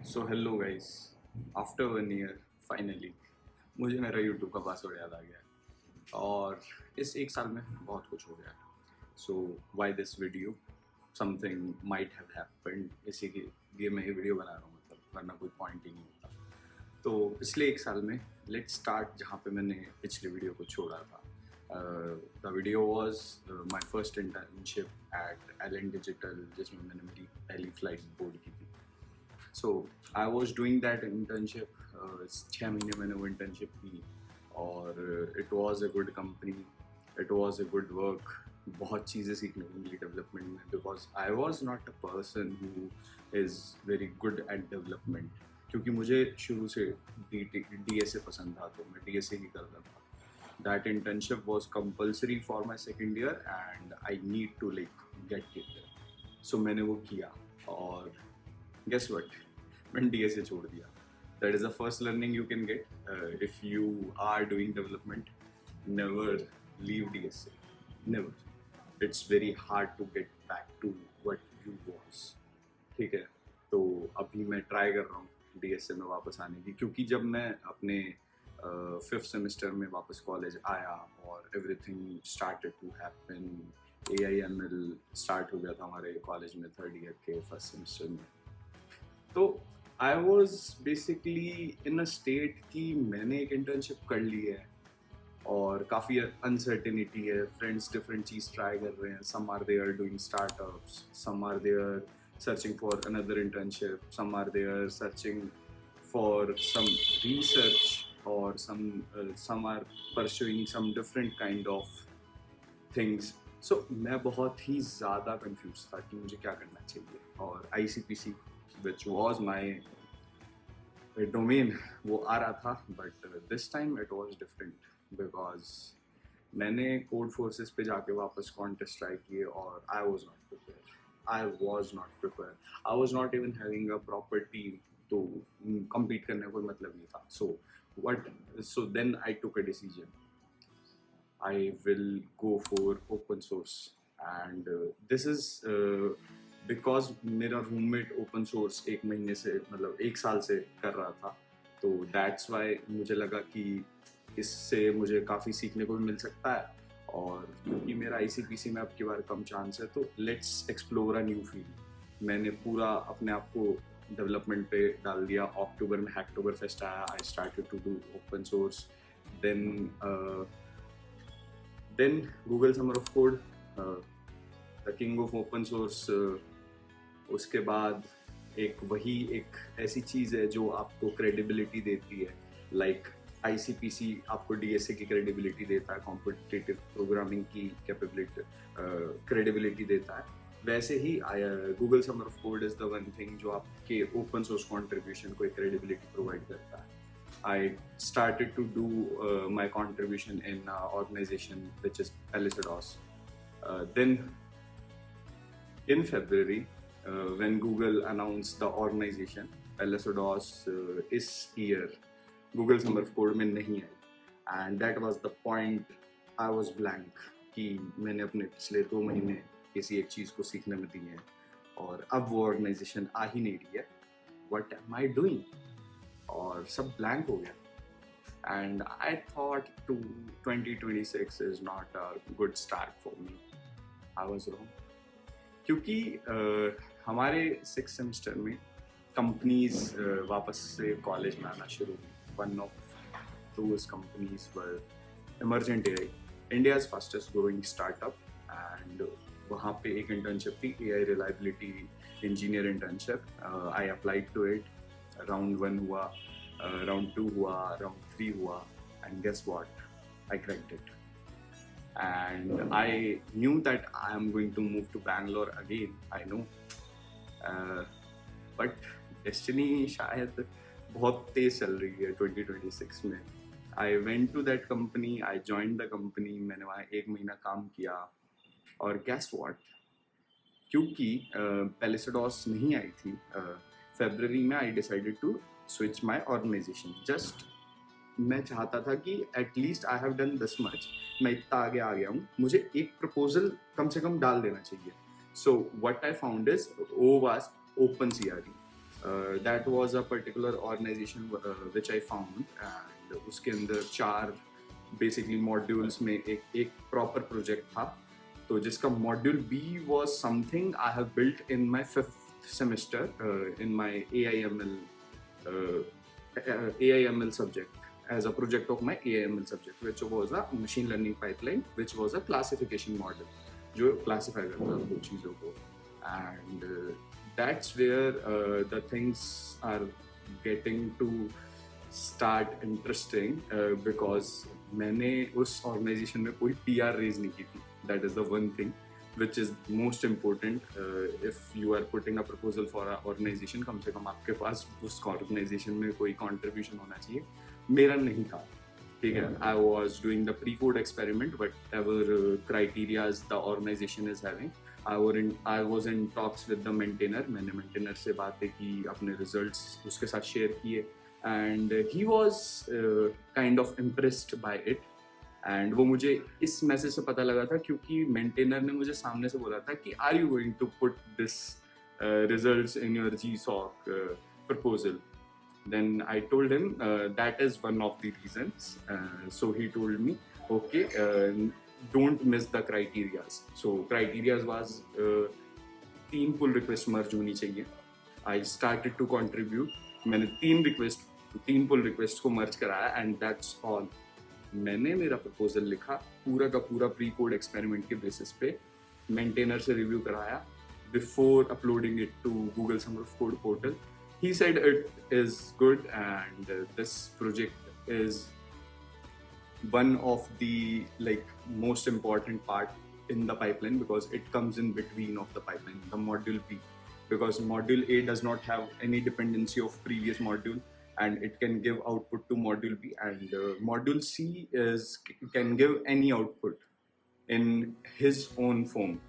So hello guys, after 1 year finally मुझे मेरा YouTube का पासवर्ड याद आ गया है और इस 1 साल में बहुत कुछ हो गया है। So why this video, something might have happened, इसी के लिए मैं ये वीडियो बना रहा हूँ, मतलब वरना कोई पॉइंट ही नहीं होता। तो पिछले 1 साल में लेट्स स्टार्ट जहाँ पे मैंने पिछले वीडियो को छोड़ा था। The video was my first internship at Allen Digital, जिसमें मैंने मेरी पहली फ्लाइट बोर्ड की थी। So I was doing that internship. 6 महीने मैंने वो इंटर्नशिप की और it was a good company, it was a good work. बहुत चीज़ें सीखने को मिली डेवलपमेंट में, because I was not a person who is very good at development, क्योंकि मुझे शुरू से डी एस ए पसंद था, तो मैं डी एस ए ही करता था। That internship was compulsory for my second year and I need to like get it. So मैंने वो किया और guess what, मैंने DSA छोड़ दिया। That is the first learning you can get if you are doing development. Never leave DSA. Never. It's very hard to get back to what you was. ठीक है, तो अभी मैं ट्राई कर रहा हूँ DSA में वापस आने की, क्योंकि जब मैं अपने 5th सेमेस्टर में वापस कॉलेज आया और everything started to happen, AIML start हो गया था हमारे कॉलेज में 3rd ईयर के 1st सेमेस्टर में। तो I was basically in a state कि मैंने एक इंटर्नशिप कर ली है और काफ़ी अनसर्टेनिटी है। फ्रेंड्स डिफरेंट चीज़ ट्राई कर रहे हैं, some are there doing startups, some are there searching for another internship, some are there searching for some research और some are pursuing some different kind of things. So मैं बहुत ही ज़्यादा confuse था कि मुझे क्या करना चाहिए, और ICPC which was my domain वो आ रहा था, but this time it was different because मैंने कोड फोर्सेस पे जाके वापस कॉन्टेस्ट ट्राई किए और I was not prepare. I was not even having a proper team, तो compete करने का कोई मतलब नहीं था। So then I took a decision, I will go for open source and this is because मेरा रूममेट ओपन सोर्स 1 महीने से, मतलब 1 साल से कर रहा था, तो दैट्स वाई मुझे लगा कि इससे मुझे काफ़ी सीखने को भी मिल सकता है। और क्योंकि मेरा ICPC में अब की बार कम चांस है, तो let's explore a new field. मैंने पूरा अपने आप को डेवलपमेंट पे डाल दिया। अक्टूबर में हैकटोबर फेस्ट आया, I started to do open source. Then Google Summer of Code, the king of open source. उसके बाद एक ऐसी चीज़ है जो आपको क्रेडिबिलिटी देती है, लाइक ICPC आपको DSA की क्रेडिबिलिटी देता है, कॉम्पिटिटिव प्रोग्रामिंग की कैपेबिलिटी क्रेडिबिलिटी देता है। वैसे ही Google Summer of Code is the one thing जो आपके ओपन सोर्स कॉन्ट्रीब्यूशन को एक क्रेडिबिलिटी प्रोवाइड करता है। I started to do my contribution in an organization which is Palisados. Then in February, when Google announced the organization, Palisados इस year Google Summer of Code में नहीं आई, and that was the point I was blank कि मैंने अपने पिछले 2 महीने किसी एक चीज़ को सीखने में दिए हैं और अब वो ऑर्गेनाइजेशन आ ही नहीं रही है। What am I doing? और सब ब्लैंक हो गया and I thought 2026 is not a good start for me. I was wrong, क्योंकि हमारे 6th सेमेस्टर में कंपनीज वापस से कॉलेज में आना शुरू हुई। One of those companies were Emergent AI, India's fastest growing startup, and वहाँ पे एक इंटर्नशिप थी, AI reliability engineer internship. I applied to it. Round 1 हुआ, राउंड 2 हुआ, राउंड 3 हुआ, and guess what? I cracked it. And I knew that I am going to move to Bangalore again, I know. But destiny शायद बहुत तेज चल रही है 2026 में। I went to that company, I joined the company, मैंने वहाँ 1 महीना काम किया और guess what? क्योंकि Palisados नहीं आई थी फरवरी में, I decided to switch my organisation. Just मैं चाहता था कि at least I have done this much, मैं इतना आगे आ गया हूँ, मुझे एक प्रपोजल कम से कम डाल देना चाहिए। So what I found is OWASP OpenCRE। That was a particular organization which I found, and उसके अंदर 4 basically modules में एक proper project था. तो जिसका module B was something I have built in my 5th semester in my AIML subject, as a project of my AIML subject, which was a machine learning pipeline, which was a classification model जो classify करता है वो चीज़ों को. And that's where the things are getting to start interesting because मैंने उस organization में कोई PR raise नहीं की थी. That is the one thing which is most important. If you are putting a proposal for an organization, कम से कम आपके पास उस organization में कोई contribution होना चाहिए. मेरा नहीं था. ठीक है, I was doing the pre-code experiment, whatever criteria the organization is having. I was in talks with the maintainer. मैंने maintainer से बातें की, अपने results उसके साथ share किए, and he was kind of impressed by it. And वो मुझे इस मैसेज से पता लगा था क्योंकि maintainer ने मुझे सामने से बोला था कि are you going to put this results in your GSOC proposal? Then I told him that is one of the reasons. So he told me, okay, don't miss the criterias. So criterias was 3 pull request merge होनी चाहिए. I started to contribute. मैंने 3 pull request को merge कराया, and that's all. मैंने मेरा proposal लिखा पूरा का पूरा pre-code experiment के basis पे, maintainer से review कराया before uploading it to Google Summer of Code portal. He said it is good, and this project is one of the most important part in the pipeline because it comes in between of the pipeline, the module B, because module A does not have any dependency of previous module, and it can give output to module B, and module C can give any output in his own form.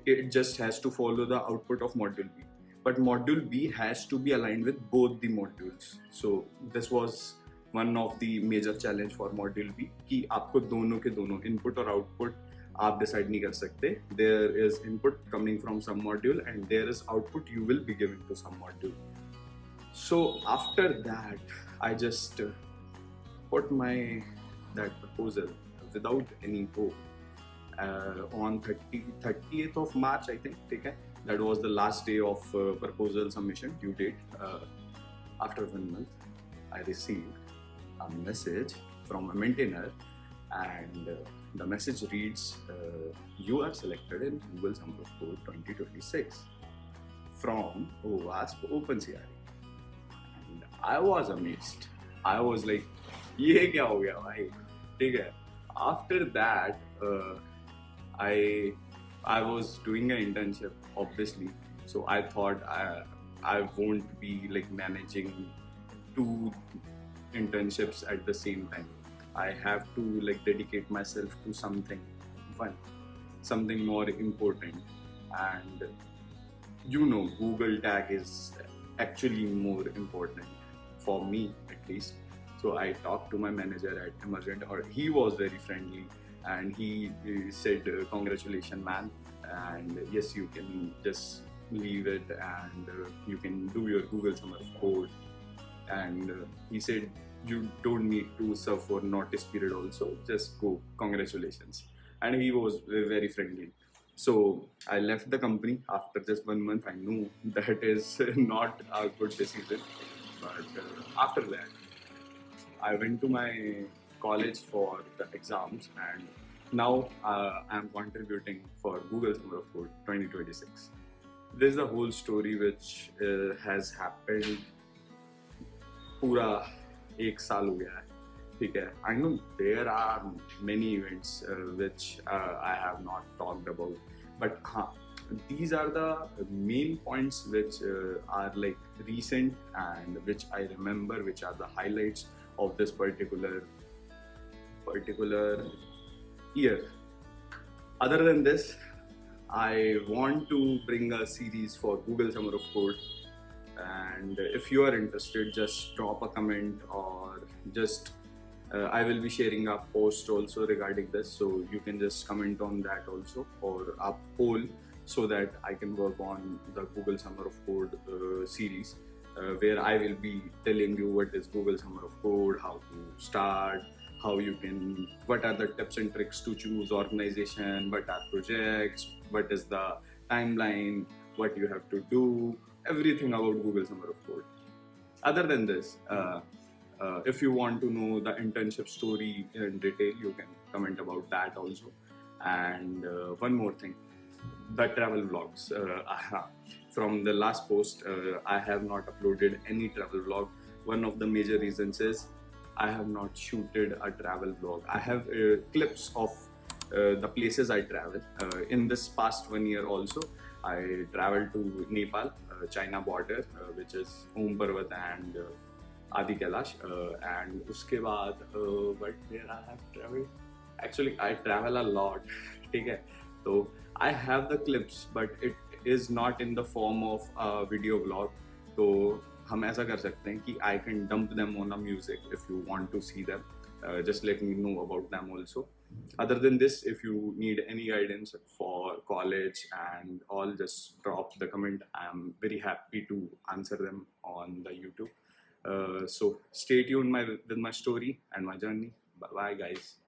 It just has to follow the output of module B. But module B has to be aligned with both the modules. So this was one of the major challenge for module B कि आपको दोनों के दोनों input और output आप decide नहीं कर सकते. There is input coming from some module and there is output you will be giving to some module. So after that, I just put that proposal without any hope on 30th of March, I think. Okay? That was the last day of proposal submission due date. After 1 month, I received a message from a maintainer, and the message reads, "You are selected in Google Summer of Code 2026 from OWASP OpenCRE." And I was amazed. I was like, "ये क्या हो गया भाई?" ठीक है. After that, I was doing an internship, obviously. So I thought I won't be managing 2 internships at the same time. I have to dedicate myself to something more important. And Google tag is actually more important for me, at least. So I talked to my manager at Emergent, or he was very friendly, and he said, "Congratulations, man, and yes, you can just leave it, and you can do your Google Summer of Code." And he said, "You don't need to serve for notice period also, just go, congratulations." And he was very friendly. So I left the company after just 1 month. I knew that is not a good decision, but after that I went to my college for the exams, and now I'm contributing for Google Summer of Code 2026. This is the whole story which has happened. पूरा 1 साल हो गया है, ठीक है. I know there are many events which I have not talked about, but these are the main points which are recent and which I remember, which are the highlights of this particular year. Other than this, I want to bring a series for Google Summer of Code, and if you are interested, just drop a comment, or just I will be sharing a post also regarding this, so you can just comment on that also, or a poll, so that I can work on the Google Summer of Code series. where I will be telling you what is Google Summer of Code, how to start, what are the tips and tricks to choose organization, what are projects, what is the timeline, what you have to do, everything about Google Summer of Code. Other than this, if you want to know the internship story in detail, you can comment about that also. And one more thing, the travel vlogs. From the last post, I have not uploaded any travel vlog. One of the major reasons is I have not shooted a travel vlog. I have clips of the places I travel. In this past 1 year also, I traveled to Nepal, China border, which is Om Parvat and Adi Kailash. And uske baad, but where I have traveled? Actually, I travel a lot. ठीक है? So I have the clips, but it is not in the form of a video vlog. तो हम ऐसा कर सकते हैं कि I can dump them on a music if you want to see them. Just let me know about them also. Other than this, if you need any guidance for college and all, just drop the comment. I'm very happy to answer them on the YouTube. So stay tuned with my story and my journey. Bye bye, guys.